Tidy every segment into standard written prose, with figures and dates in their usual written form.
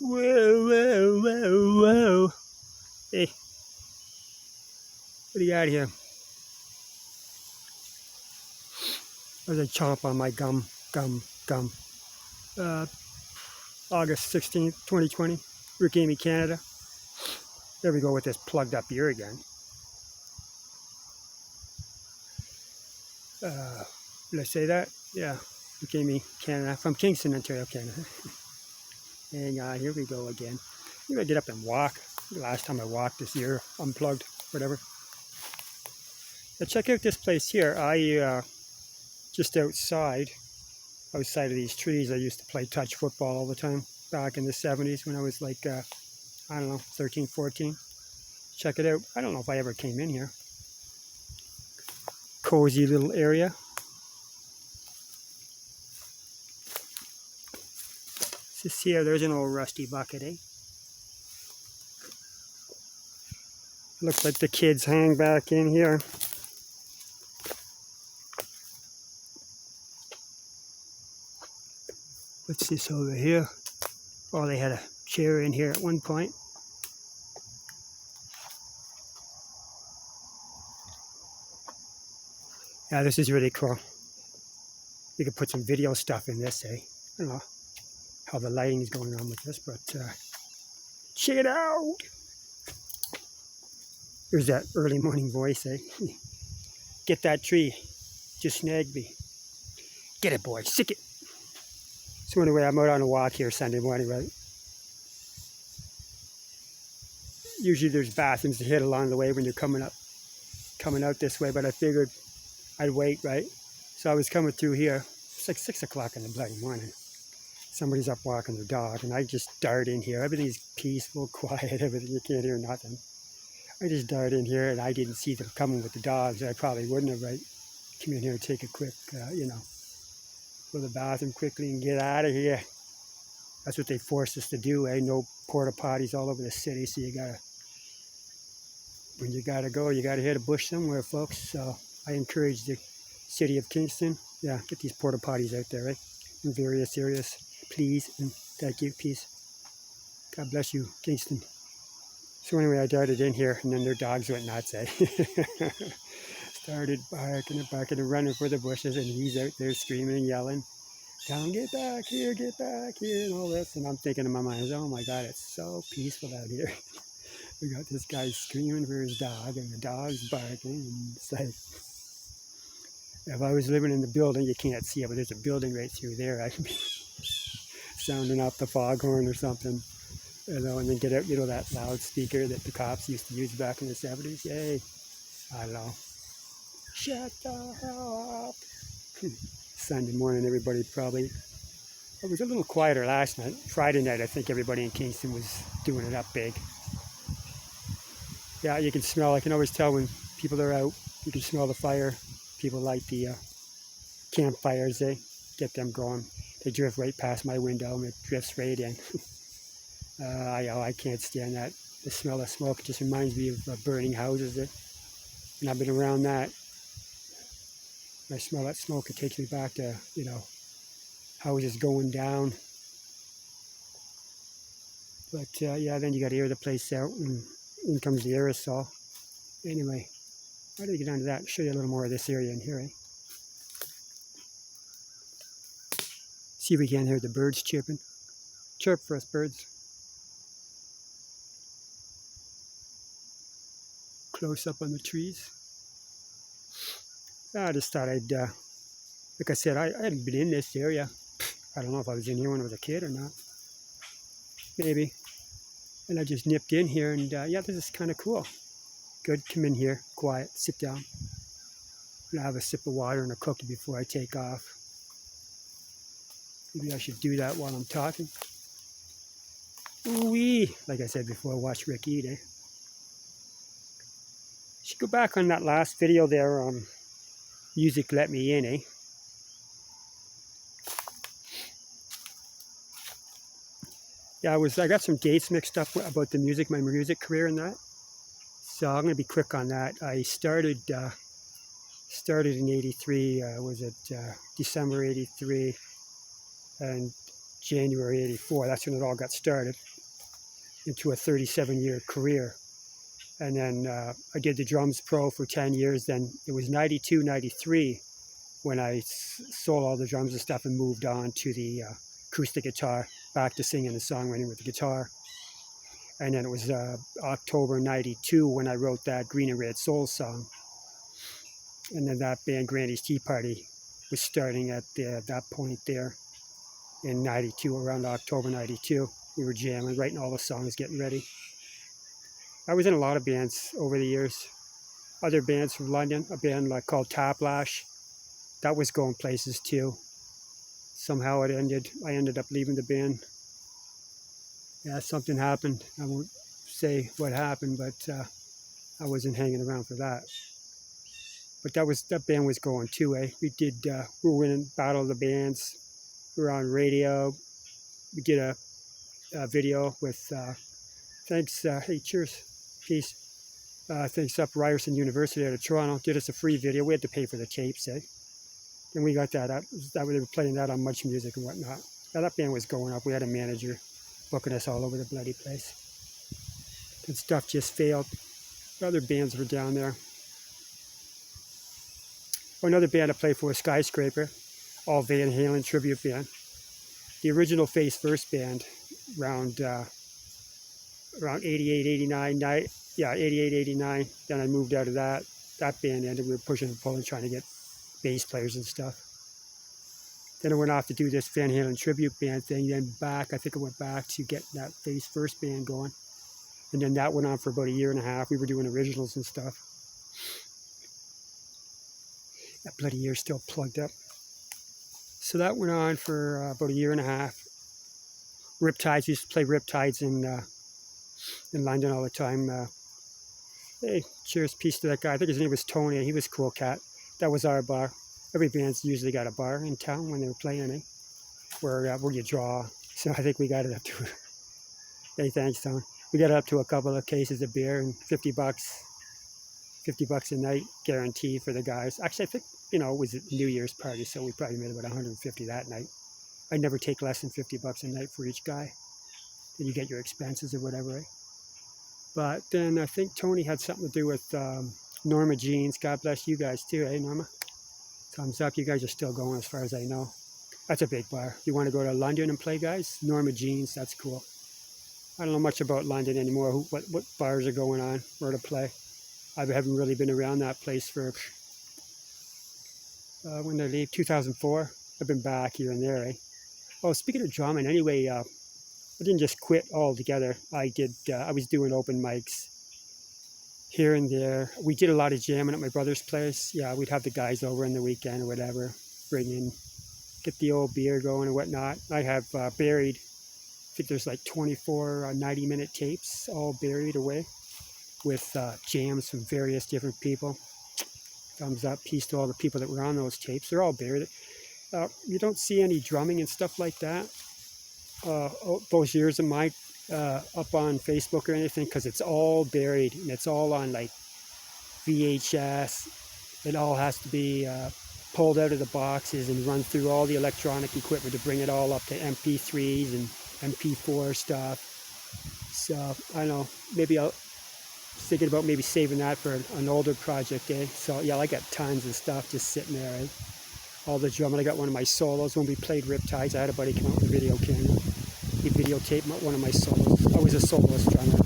Whoa, whoa, whoa, whoa. Hey, what do you got here? There's a chomp on my gum. Uh, August 16th, 2020. Rick Amey, Canada. There we go with this plugged up ear again. Did I say that? Yeah. Rick Amey, Canada. From Kingston, Ontario, Canada. Hang on, here we go again. I'm going to get up and walk. The last time I walked this year, unplugged, whatever. Now check out this place here. I just outside of these trees, I used to play touch football all the time back in the 70s when I was like, I don't know, 13, 14. Check it out. I don't know if I ever came in here. Cozy little area. Just here, there's an old rusty bucket, eh? Looks like the kids hang back in here. What's this over here? Oh, they had a chair in here at one point. Yeah, this is really cool. You could put some video stuff in this, eh? I don't know how the lighting is going on with this, but check it out. There's that early morning voice, eh? Get that tree. Just snagged me. Get it, boy. Sick it. So anyway, I'm out on a walk here Sunday morning, right? Usually there's bathrooms to hit along the way when you're coming out this way, but I figured I'd wait, right? So I was coming through here. It's like 6 o'clock in the bloody morning. Somebody's up walking their dog, and I just dart in here. Everything's peaceful, quiet, everything. You can't hear nothing. I just dart in here, and I didn't see them coming with the dogs. I probably wouldn't have, right? Come in here and take a quick, go to the bathroom quickly and get out of here. That's what they forced us to do, eh? No porta potties all over the city, so when you gotta go, you gotta hit a bush somewhere, folks. So I encourage the city of Kingston, yeah, get these porta potties out there, right? In various areas, please, and thank you, peace. God bless you, Kingston. So anyway, I darted in here, and then their dogs went nuts, eh? Started barking and running for the bushes, and he's out there screaming and yelling, "Tell him, get back here, and all this." And I'm thinking in my mind, oh my God, it's so peaceful out here. We got this guy screaming for his dog, and the dog's barking, and it's like, if I was living in the building, you can't see it, but there's a building right through there. I could be sounding off the foghorn or something, and then get out, that loudspeaker that the cops used to use back in the 70s. Yay, I don't know. Shut the hell up. Sunday morning, everybody probably, it was a little quieter last night. Friday night, I think everybody in Kingston was doing it up big. Yeah, you can smell, I can always tell when people are out. You can smell the fire. People light the campfires, they get them going. They drift right past my window and it drifts right in. I can't stand that. The smell of smoke just reminds me of burning houses. And I've been around that. When I smell that smoke, it takes me back to, houses going down. But yeah, then you got to air the place out, and in comes the aerosol. Anyway, how do we get onto that? I'll show you a little more of this area in here, eh? See if we can hear the birds chirping. Chirp for us, birds. Close up on the trees. I just thought I'd, like I said, I hadn't been in this area. I don't know if I was in here when I was a kid or not. Maybe. And I just nipped in here, and yeah, this is kind of cool. Good, come in here, quiet, sit down. And have a sip of water and a cookie before I take off. Maybe I should do that while I'm talking. Ooh-wee, like I said before, watch Rick eat, eh? Should go back on that last video there, music let me in, eh? Yeah, I got some dates mixed up about the music, my music career and that. So I'm going to be quick on that. I started in '83, was it December '83, and January '84. That's when it all got started into a 37-year career. And then I did the drums pro for 10 years. Then it was 92, 93 when I sold all the drums and stuff and moved on to the acoustic guitar, back to singing and songwriting with the guitar. And then it was October '92 when I wrote that Green and Red Soul song. And then that band, Granny's Tea Party, was starting at that point there in '92, around October '92. We were jamming, writing all the songs, getting ready. I was in a lot of bands over the years. Other bands from London, a band called Taplash, that was going places too. Somehow it ended. I ended up leaving the band. Yeah, something happened. I won't say what happened, but I wasn't hanging around for that. But that band was going too, eh? We were winning Battle of the Bands. We were on radio. We did a video with, thanks, hey, cheers, peace. Thanks up Ryerson University out of Toronto. Did us a free video. We had to pay for the tapes, eh? And we got that up. They were playing that on Much Music and whatnot. Now, that band was going up. We had a manager booking us all over the bloody place. And stuff just failed. Other bands were down there. Another band I played for was Skyscraper, all Van Halen tribute band. The original Face First band, around 88, 89, 88, 89. Then I moved out of that. That band ended. We were pushing and pulling, trying to get bass players and stuff. Then I went off to do this Van Halen tribute band thing. Then I think I went back to get that Face First band going. And then that went on for about a year and a half. We were doing originals and stuff. That bloody year still plugged up. So that went on for about a year and a half. Riptides, we used to play Riptides in London all the time. Hey, cheers, peace to that guy. I think his name was Tony. He was a cool cat. That was our bar. Every band's usually got a bar in town when they were playing, eh? Where you draw. So I think we got it up to, hey, thanks, Tony. We got it up to a couple of cases of beer and $50 a night guarantee for the guys. Actually, I think, it was a New Year's party, so we probably made about 150 that night. I never take less than $50 a night for each guy. Then you get your expenses or whatever, eh? But then I think Tony had something to do with Norma Jeans. God bless you guys too, eh, Norma? Thumbs up. You guys are still going as far as I know. That's a big bar. You want to go to London and play, guys? Norma Jeans, that's cool. I don't know much about London anymore, what bars are going on, where to play. I haven't really been around that place for, when did I leave? 2004. I've been back here and there, eh? Oh, speaking of drumming, anyway, I didn't just quit altogether. I was doing open mics here and there. We did a lot of jamming at my brother's place. Yeah, we'd have the guys over on the weekend or whatever, get the old beer going and whatnot. I have buried, I think there's like 24 90-minute tapes all buried away with jams from various different people. Thumbs up, peace to all the people that were on those tapes. They're all buried. You don't see any drumming and stuff like that those years of mine up on Facebook or anything, because it's all buried and it's all on like VHS. It all has to be pulled out of the boxes and run through all the electronic equipment to bring it all up to MP3s and MP4 stuff. So I don't know, maybe I'll thinking about maybe saving that for an older project, eh? So yeah, I got tons of stuff just sitting there, eh? All the drumming. I got one of my solos when we played Riptides. I had a buddy come out with a video camera. He videotaped one of my solos. I was a soloist drummer.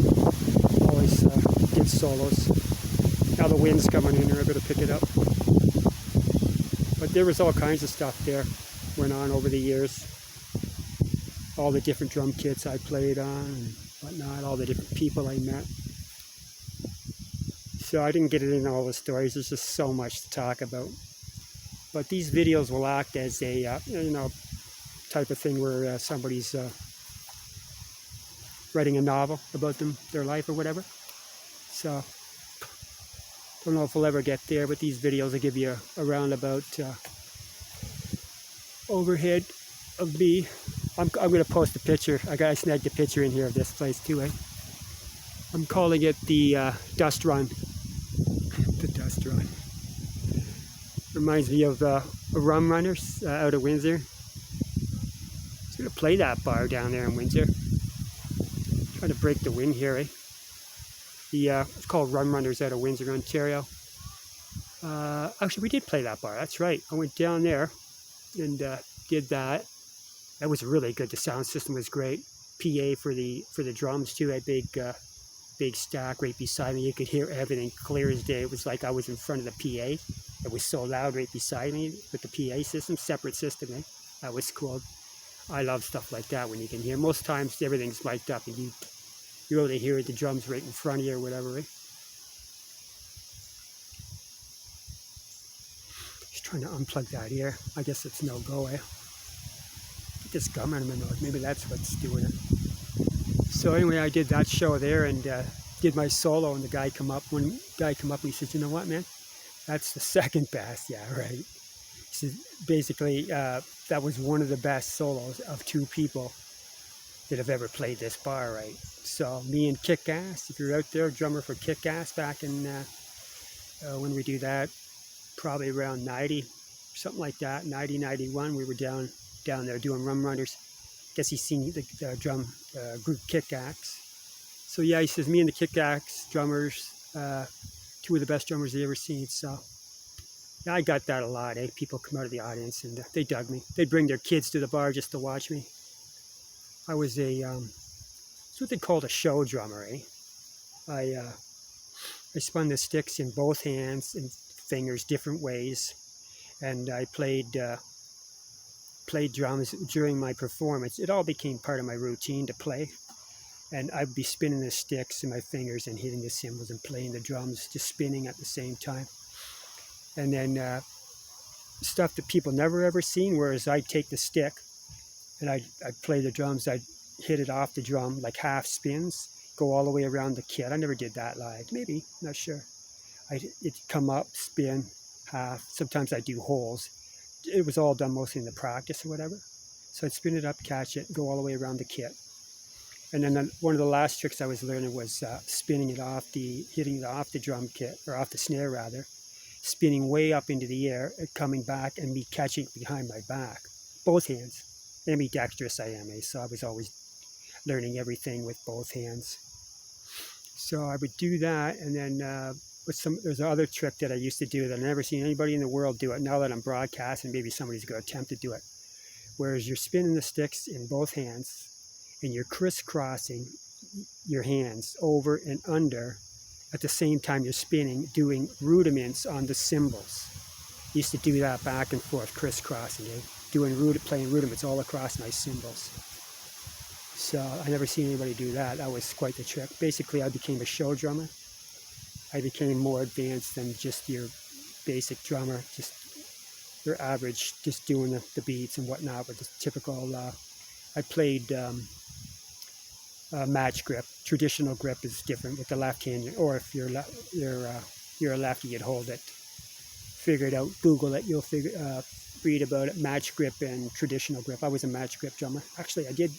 Always did solos. Now the wind's coming in here, I better pick it up. But there was all kinds of stuff there. Went on over the years. All the different drum kits I played on and whatnot. All the different people I met. So I didn't get into all the stories. There's just so much to talk about. But these videos will act as a, type of thing where somebody's writing a novel about their life or whatever. So, don't know if we'll ever get there, but these videos will give you a roundabout overhead of me. I'm going to post a picture. I snagged a picture in here of this place too, eh? I'm calling it the Dust Run. The Dust Run. Reminds me of Rum Runners out of Windsor. gonna play that bar down there in Windsor. Trying to break the wind here, eh? It's called Rum Runners out of Windsor, Ontario. Actually, we did play that bar. That's right. I went down there and did that. That was really good. The sound system was great. PA for the drums too. A big stack right beside me. You could hear everything clear as day. It was like I was in front of the PA. It was so loud right beside me with the PA system, separate system. Eh? That was cool. I love stuff like that when you can hear. Most times everything's mic'd up and you really hear the drums right in front of you or whatever. Eh? Just trying to unplug that ear. I guess it's no go. Eh? Get this gum out of my nose. Maybe that's what's doing it. So anyway, I did that show there and did my solo, and one guy come up and he says, you know what, man? That's the second best. Yeah, right. He says, basically, that was one of the best solos of two people that have ever played this bar, right? So me and Kick Ass, if you're out there, drummer for Kick Ass back in, when we do that, probably around 90, something like that, 90, 91, we were down there doing Rum Runners. Guess he's seen the drum group Kick Axe. So yeah, he says me and the Kick Axe drummers, two of the best drummers they ever seen. So yeah, I got that a lot. Eh? People come out of the audience and they dug me. They'd bring their kids to the bar just to watch me. I was it's what they called a show drummer. Eh? I spun the sticks in both hands and fingers different ways, and I played drums during my performance. It all became part of my routine to play, and I'd be spinning the sticks in my fingers and hitting the cymbals and playing the drums, just spinning at the same time. And then stuff that people never ever seen, whereas I'd take the stick and I'd play the drums, I'd hit it off the drum like half spins, go all the way around the kit. I never did that live, maybe, not sure. It'd come up, spin, half, sometimes I'd do holes. It was all done mostly in the practice or whatever. So I'd spin it up, catch it, go all the way around the kit. And then one of the last tricks I was learning was hitting it off the drum kit, or off the snare rather, spinning way up into the air, coming back, and me catching behind my back, both hands. Ambidextrous I am, so I was always learning everything with both hands. So I would do that, and then there's another trick that I used to do that I've never seen anybody in the world do it. Now that I'm broadcasting, maybe somebody's going to attempt to do it. Whereas you're spinning the sticks in both hands, and you're crisscrossing your hands over and under at the same time you're spinning, doing rudiments on the cymbals. Used to do that back and forth, crisscrossing, playing rudiments all across my cymbals. So I never seen anybody do that. That was quite the trick. Basically, I became a show drummer. I became more advanced than just your basic drummer, just your average, just doing the beats and whatnot with the typical. I played match grip. Traditional grip is different with the left hand, or if you're a lefty, you'd hold it. Figure it out. Google it. You'll read about it. Match grip and traditional grip. I was a match grip drummer. Actually, I did.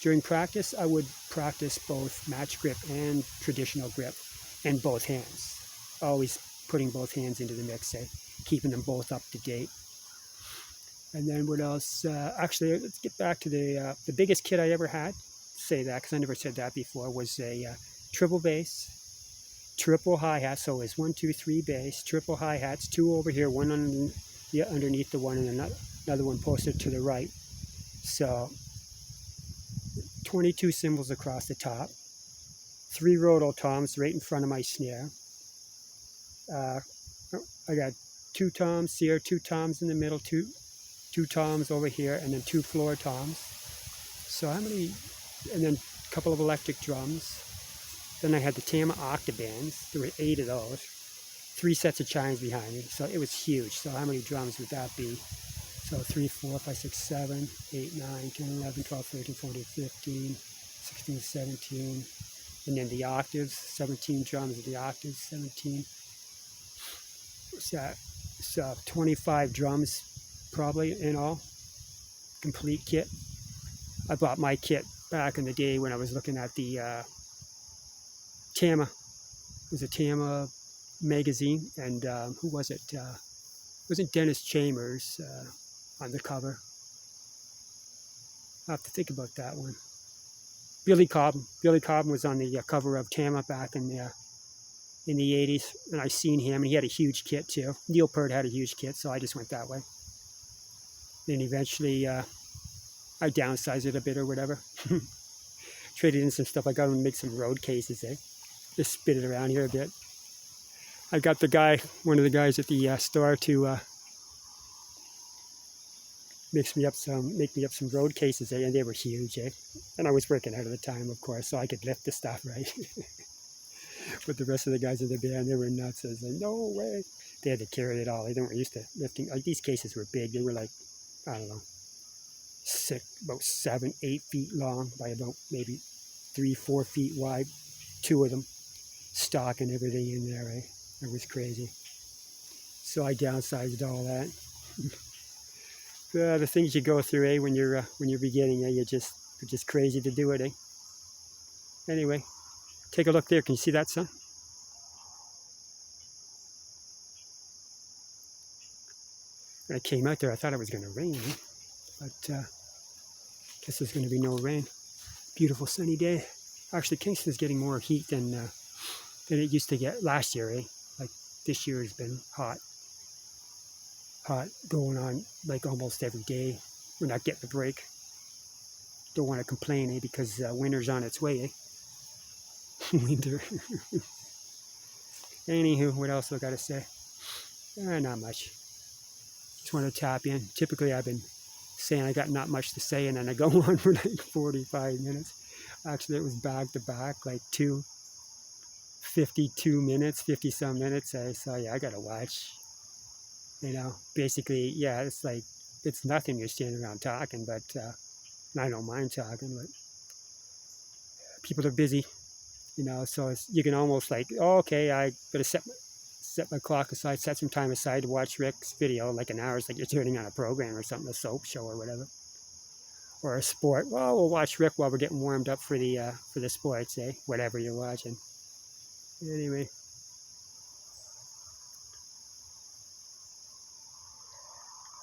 During practice, I would practice both match grip and traditional grip, and both hands. Always putting both hands into the mix, keeping them both up to date. And then what else? Actually, let's get back to the biggest kit I ever had. Say that because I never said that before. Was a triple bass, triple hi-hat. So it's 1, 2, 3 bass, triple hi-hats, 2 over here, one underneath the one, and another one posted to the right. So 22 cymbals across the top, 3 rototoms right in front of my snare. I got 2 toms here, 2 toms in the middle, two toms over here, and then 2 floor toms. So how many? And then a couple of electric drums. Then I had the Tama octabands. There were 8 of those. 3 sets of chimes behind me. So it was huge. So how many drums would that be? So 3, 4, 5, 6, 7, 8, 9, 10, 11, 12, 13, 14, 15, 16, 17. And then the octaves, 17 drums of the octaves, 17. So 25 drums probably in all. Complete kit. I bought my kit back in the day when I was looking at the Tama. It was a Tama magazine, and who was it? It wasn't Dennis Chambers on the cover. I have to think about that one. Billy Cobham. Billy Cobham was on the cover of Tama back in the 80s, and I seen him, and he had a huge kit too. Neil Peart had a huge kit, so I just went that way. Then eventually, I downsized it a bit or whatever. Traded in some stuff. I got him to make some road cases, Just spit it around here a bit. I got one of the guys at the store to make me up some road cases, and they were huge, And I was working out at the time, of course, so I could lift the stuff, right? But the rest of the guys in the band, they were nuts. I was like, no way. They had to carry it all. They weren't used to lifting. Like, these cases were big. They were like, I don't know, about 7, 8 feet long by about maybe 3, 4 feet wide. 2 of them, stock and everything in there, It was crazy. So I downsized all that. The things you go through, when you're beginning, you're just crazy to do it, Anyway, take a look there. Can you see that, son? When I came out there, I thought it was going to rain, but guess there's going to be no rain. Beautiful sunny day. Actually, Kingston's getting more heat than it used to get last year, Like this year has been hot, going on like almost every day. We're not getting a break. Don't want to complain, because winter's on its way, Winter. Anywho, what else I got to say? Not much. Just want to tap in. Typically, I've been saying I got not much to say, and then I go on for like 45 minutes. Actually, it was back to back, like 52 minutes, 50 some minutes. So yeah, I got to watch. Basically, yeah, it's like, it's nothing. You're standing around talking, but I don't mind talking, but people are busy, so you can almost like, oh, okay, I got to set my clock aside, set some time aside to watch Rick's video, like an hour. It's like you're turning on a program or something, a soap show or whatever, or a sport. Well, we'll watch Rick while we're getting warmed up for the sports, whatever you're watching. Anyway,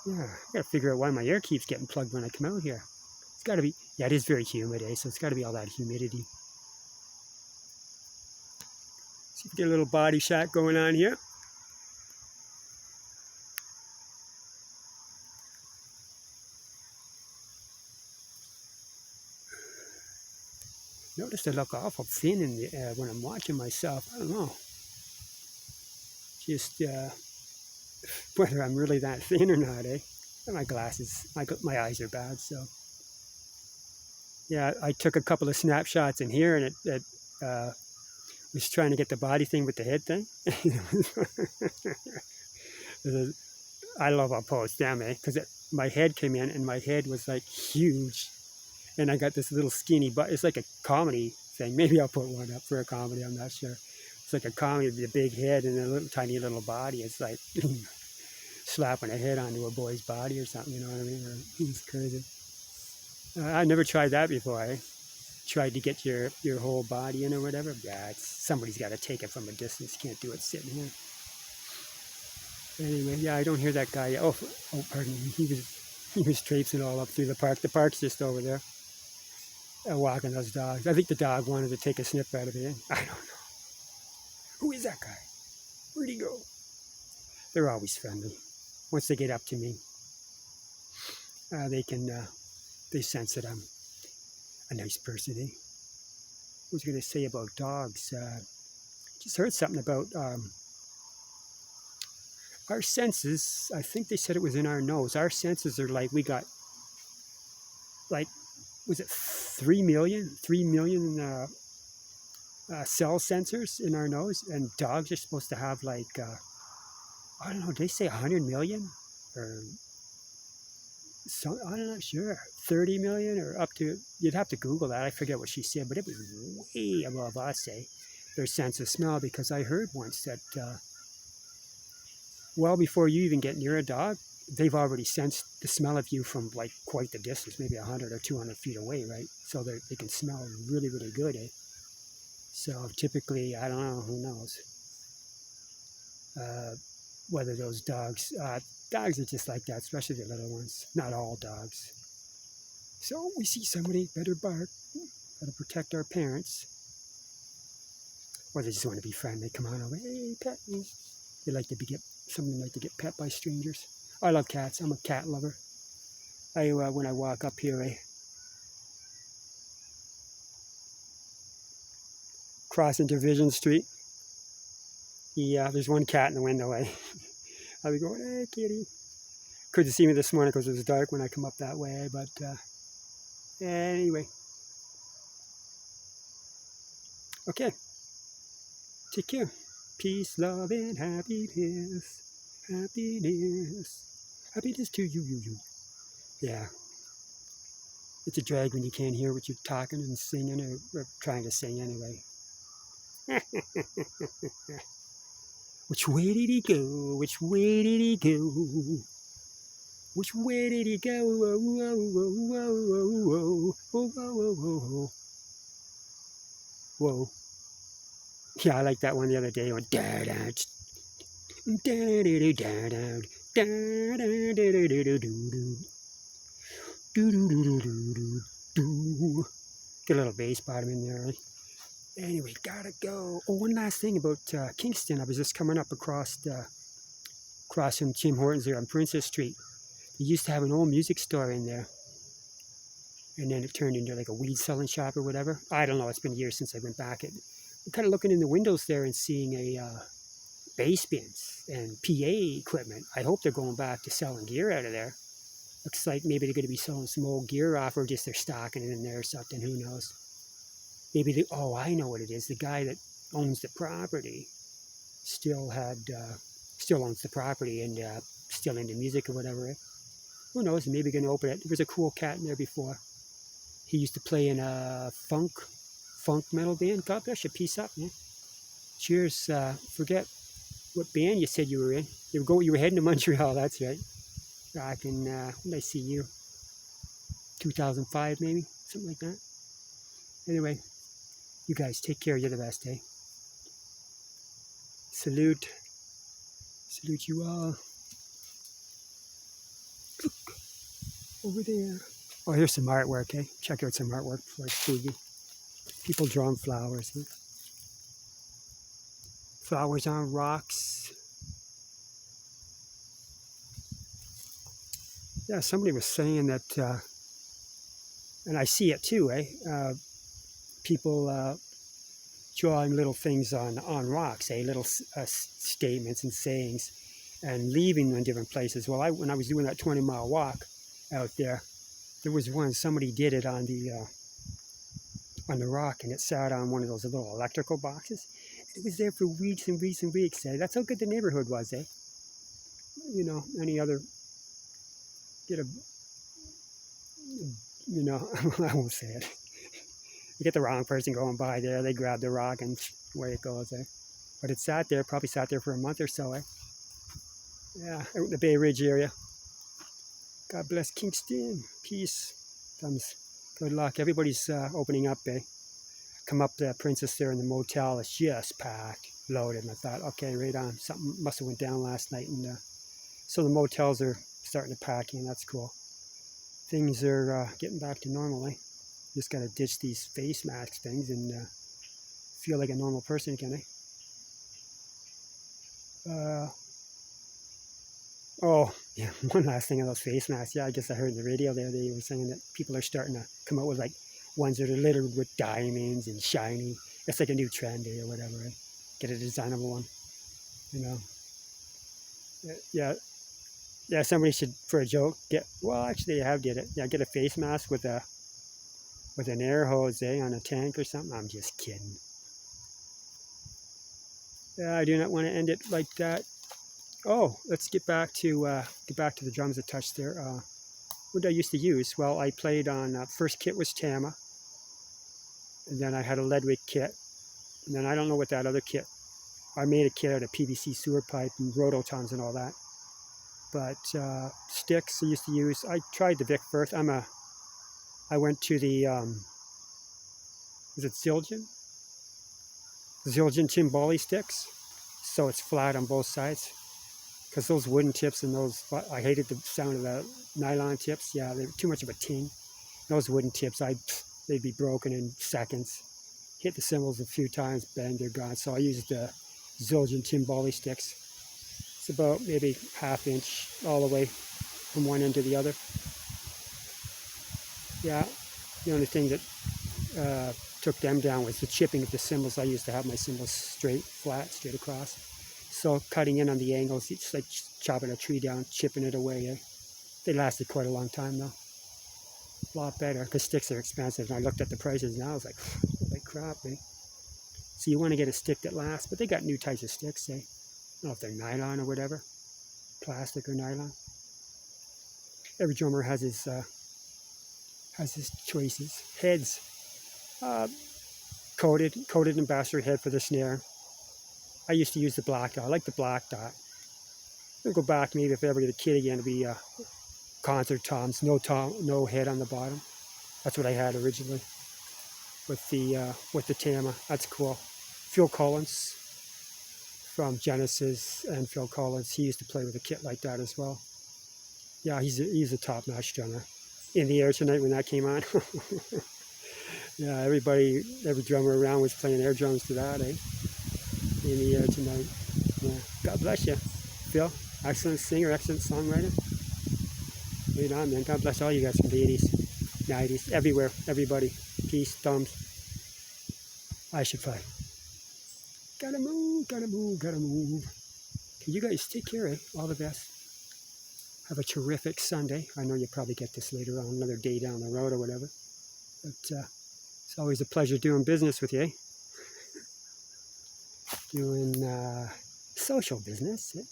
yeah, I gotta figure out why my air keeps getting plugged when I come out here. It's got to be, yeah, it is very humid, so it's got to be all that humidity. See if we get a little body shot going on here. Notice I look awful thin when I'm watching myself. I don't know. Just whether I'm really that thin or not, And my glasses, my eyes are bad, so. Yeah, I took a couple of snapshots in here, and it was trying to get the body thing with the head thing. I love I'll post them, because my head came in, and my head was like huge, and I got this little skinny butt. It's like a comedy thing. Maybe I'll put one up for a comedy. I'm not sure. It's like a comedy with a big head and a little tiny little body. It's like slapping a head onto a boy's body or something. You know what I mean? It's crazy. I never tried that before. Tried to get your whole body in or whatever. Yeah, somebody's got to take it from a distance. Can't do it sitting here. Anyway, yeah, I don't hear that guy. Oh, pardon me. He was traipsing all up through the park. The park's just over there. Walking those dogs. I think the dog wanted to take a sniff out of it. I don't know. Who is that guy? Where'd he go? They're always friendly. Once they get up to me, they sense that I'm a nice person, What was I going to say about dogs? Just heard something about our senses. I think they said it was in our nose. Our senses are like, we got like, was it 3 million cell sensors in our nose, and dogs are supposed to have like, I don't know, did they say 100 million? Or so, I'm not sure, 30 million or up to, you'd have to Google that. I forget what she said, but it was way above us, their sense of smell, because I heard once that, well before you even get near a dog, they've already sensed the smell of you from like quite the distance, maybe 100 or 200 feet away, right? So they can smell really, really good, So typically, I don't know, who knows, whether those dogs are just like that, especially the little ones. Not all dogs. So we see somebody, better bark, better protect our parents. Or they just want to be friendly. Come on over, hey, pet me. They like to be something like to get pet by strangers. I love cats. I'm a cat lover. When I walk up here, cross into Vision Street. Yeah, there's one cat in the window. I'll be going, hey, kitty. Couldn't see me this morning because it was dark when I come up that way. But anyway, okay. Take care. Peace, love, and happiness. Happiness. Happiness to you. Yeah. It's a drag when you can't hear what you're talking and singing or trying to sing anyway. Which way did he go? Which way did he go? Which way did he go? Whoa, whoa, whoa, whoa, whoa, whoa, whoa, whoa. Whoa. Yeah, I like that one the other day. It went da da da da da da da. Get a little bass bottom in there. Right? Anyway, gotta go. Oh, one last thing about Kingston. I was just coming up across from Tim Hortons there on Princess Street. They used to have an old music store in there. And then it turned into like a weed selling shop or whatever. I don't know. It's been years since I went back. I'm kind of looking in the windows there and seeing a bass bins and PA equipment. I hope they're going back to selling gear out of there. Looks like maybe they're going to be selling some old gear off, or just they're stocking it in there or something. Who knows? Maybe I know what it is. The guy that owns the property still owns the property and still into music or whatever. Who knows? Maybe going to open it. There was a cool cat in there before. He used to play in a funk metal band. God bless you. Peace up, man. Cheers. Forget what band you said you were in. You were heading to Montreal. That's right. Back in when did I see you? 2005 maybe, something like that. Anyway, you guys take care. You're the best, eh? Salute you all. Look over there. Oh, here's some artwork, eh? Check out some artwork before it's spooky. People drawing flowers. Eh? Flowers on rocks. Yeah, somebody was saying that, and I see it too, eh? People drawing little things on rocks, eh? Little statements and sayings, and leaving them in different places. Well, when I was doing that 20-mile walk out there was one, somebody did it on the rock, and it sat on one of those little electrical boxes. It was there for weeks and weeks and weeks, eh? That's how good the neighborhood was, eh? You know, any other, I won't say it. You get the wrong person going by there, they grab the rock and away it goes, eh? But it probably sat there for a month or so, eh? Yeah, out in the Bay Ridge area. God bless Kingston. Peace. Thumbs. Good luck. Everybody's opening up, eh? Come up the Princess there in the motel. It's just packed, loaded. And I thought, okay, right on. Something must have went down last night. And so the motels are starting to pack in. That's cool. Things are getting back to normal, eh? Just got to ditch these face mask things and feel like a normal person again, eh? Oh, yeah, one last thing on those face masks. Yeah, I guess I heard in the radio there, they were saying that people are starting to come out with like ones that are littered with diamonds and shiny. It's like a new trend or whatever. Right? Get a designable one, you know. Yeah, somebody should, for a joke, actually they have did it. Yeah, get a face mask with an air hose, on a tank or something. I'm just kidding. Yeah, I do not want to end it like that. Oh, let's get back to the drums a touch there. What did I used to use? Well, I played on, first kit was Tama, and then I had a Ledwig kit, and then I don't know what that other kit. I made a kit out of PVC sewer pipe and rototons and all that. But sticks I used to use. I tried the Vic Firth. I went to the is it Zildjian Timbali sticks, so it's flat on both sides. Because those wooden tips and I hated the sound of the nylon tips. Yeah, they were too much of a ting. Those wooden tips, they'd be broken in seconds. Hit the cymbals a few times, bang, they're gone. So I used the Zildjian timbali sticks. It's about maybe ½ inch all the way from one end to the other. Yeah, the only thing that took them down was the chipping of the cymbals. I used to have my cymbals straight, flat, straight across. So cutting in on the angles, it's like chopping a tree down, chipping it away. Eh? They lasted quite a long time though. A lot better, because sticks are expensive. And I looked at the prices now, I was like, holy crap, eh? So you want to get a stick that lasts, but they got new types of sticks, eh? I don't know if they're nylon or whatever, plastic or nylon. Every drummer has his choices. Heads, coated ambassador head for the snare. I used to use the black dot. I like the black dot. I'll go back maybe if I ever get a kid again to be concert toms, no head on the bottom. That's what I had originally with the Tama. That's cool. Phil Collins from Genesis and Phil Collins, he used to play with a kit like that as well. Yeah, he's a top-notch drummer. In the Air tonight when that came on. Yeah, every drummer around was playing air drums to that, eh? In the Air tonight. Yeah, God bless you, Phil. Excellent singer, excellent songwriter. Right on, man. God bless all you guys from the 80s, 90s, everywhere, everybody. Peace, thumbs. I should play. Gotta move, gotta move, gotta move. Okay, you guys take care, eh? All the best. Have a terrific Sunday. I know you'll probably get this later on, another day down the road or whatever. But it's always a pleasure doing business with you, eh? Doing social business. Eh?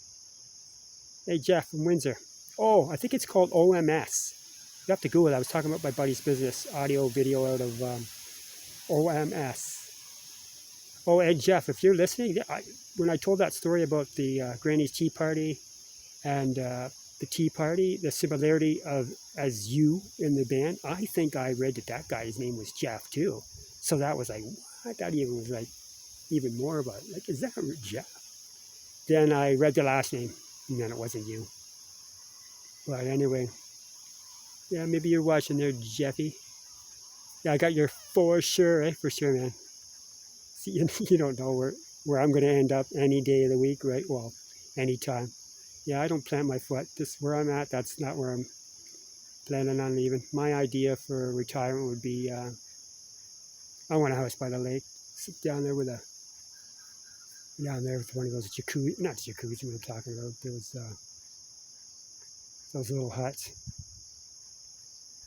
Hey, Jeff from Windsor. Oh, I think it's called OMS. You have to Google it. I was talking about my buddy's business, audio, video out of OMS. Oh, and Jeff, if you're listening, when I told that story about the Granny's Tea Party and the Tea Party, the similarity of as you in the band, I think I read that guy's name was Jeff too. So that was like, what? That even was like even more about it. Like, is that Jeff? Then I read the last name, and then it wasn't you. But anyway, yeah, maybe you're watching there, Jeffy. Yeah, I got your for sure, eh? For sure, man. See, you don't know where I'm going to end up any day of the week, right? Well, anytime. Yeah, I don't plant my foot. This where I'm at, that's not where I'm planning on leaving. My idea for retirement would be, I want a house by the lake. Sit down there with one of those jacuzzi, not jacuzzi, what I'm talking about. Those little huts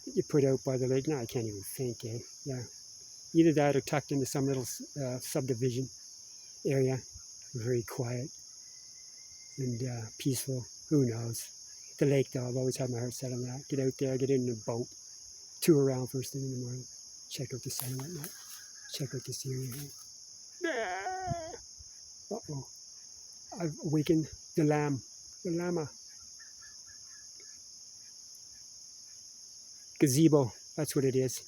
that you put out by the lake. No, I can't even think, eh? Yeah. Either that or tucked into some little subdivision area. Very quiet and peaceful. Who knows? The lake, though, I've always had my heart set on that. Get out there, get in a boat, tour around first thing in the morning, check out the sun and whatnot, check out the scenery. Uh-oh. I've awakened the llama. Gazebo, that's what it is.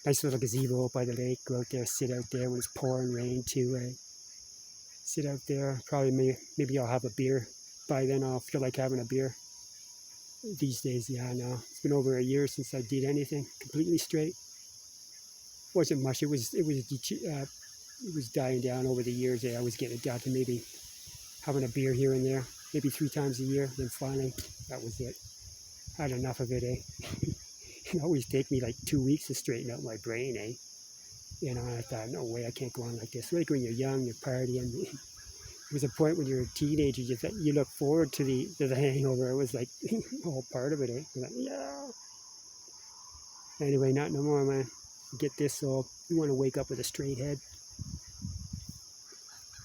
Nice little gazebo by the lake. Go out there, sit out there when it's pouring rain too, eh? Sit out there. Probably maybe I'll have a beer. By then I'll feel like having a beer. These days, yeah, no. It's been over a year since I did anything completely straight. Wasn't much. It was dying down over the years. I was getting it down to maybe having a beer here and there, maybe 3 times a year. Then finally, that was it. I had enough of it, eh? It always take me like 2 weeks to straighten out my brain, eh? You know, I thought, no way, I can't go on like this. Like when you're young, you're partying. There was a point when you're a teenager, you look forward to the hangover. It was like all part of it, eh? You're like, yeah. Anyway, not no more, man. Get this, so you want to wake up with a straight head.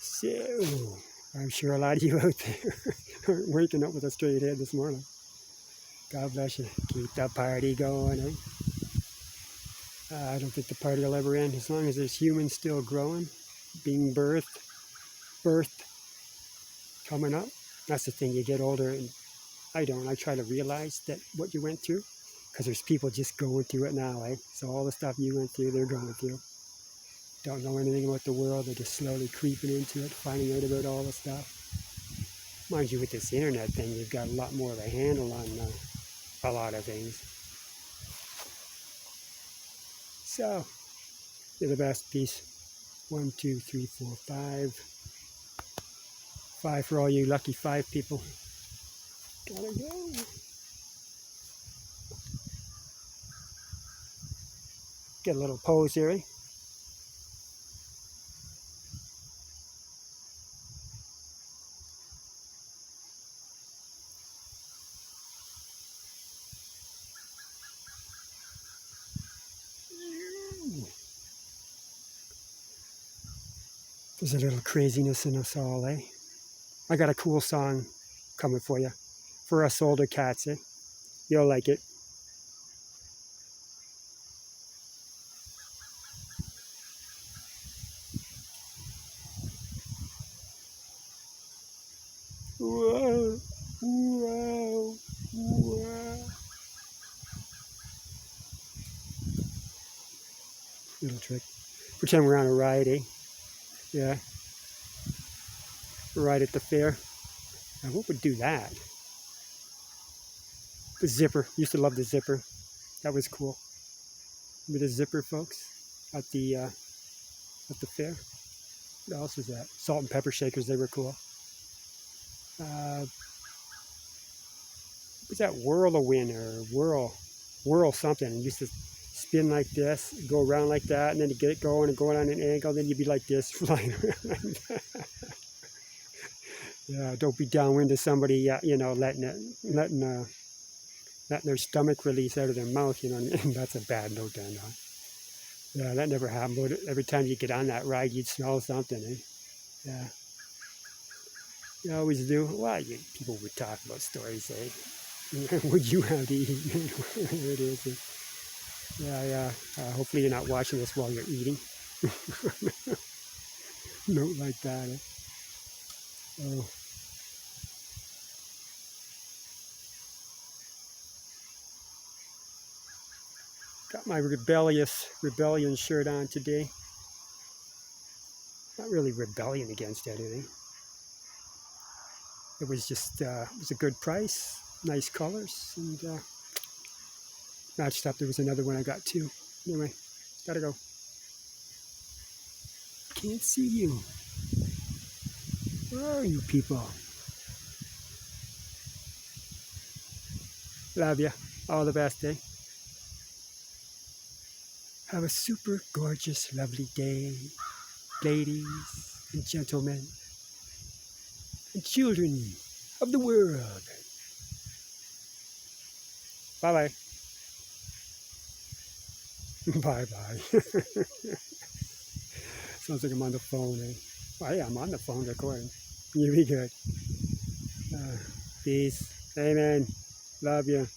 So, I'm sure a lot of you out there aren't waking up with a straight head this morning. God bless you. Keep the party going, eh? I don't think the party will ever end as long as there's humans still growing, being birthed, coming up. That's the thing, you get older, and I try to realize that what you went through, because there's people just going through it now, eh? So all the stuff you went through, they're going through. Don't know anything about the world, they're just slowly creeping into it, finding out about all the stuff. Mind you, with this internet thing, you've got a lot more of a handle on a lot of things. So, you're the best. Peace. 1, 2, 3, 4, 5. 5 for all you lucky 5 people. Gotta go. Get a little pose here, eh? There's a little craziness in us all, eh? I got a cool song coming for you. For us older cats, eh? You'll like it. Whoa, whoa, whoa. Little trick. Pretend we're on a ride, eh? Yeah. A ride at the fair. Now, what would do that? The zipper. Used to love the zipper. That was cool. Remember the zipper, folks? At the fair. What else was that? Salt and pepper shakers. They were cool. Was that whirlwind or whirl something? And used to spin like this, go around like that, and then you get it going and going on an angle, then you'd be like this, flying around. Yeah, don't be downwind to somebody, letting their stomach release out of their mouth, and that's a bad note down on. Yeah, that never happened, but every time you get on that ride, you'd smell something, eh? Yeah. You always do. Well, people would talk about stories, eh? Would you have to eat? There it is. Yeah. Hopefully you're not watching this while you're eating. Note like that. Eh? Oh. Got my rebellion shirt on today. Not really rebellion against anything. It was just it was a good price, nice colors, and matched up. There was another one I got too. Anyway, gotta go. Can't see you. Where are you people? Love ya. All the best, eh? Have a super gorgeous, lovely day, ladies and gentlemen and children of the world. Bye-bye. Bye-bye. Sounds like I'm on the phone, eh? Well, yeah, I'm on the phone recording. You be good. Peace. Amen. Love you.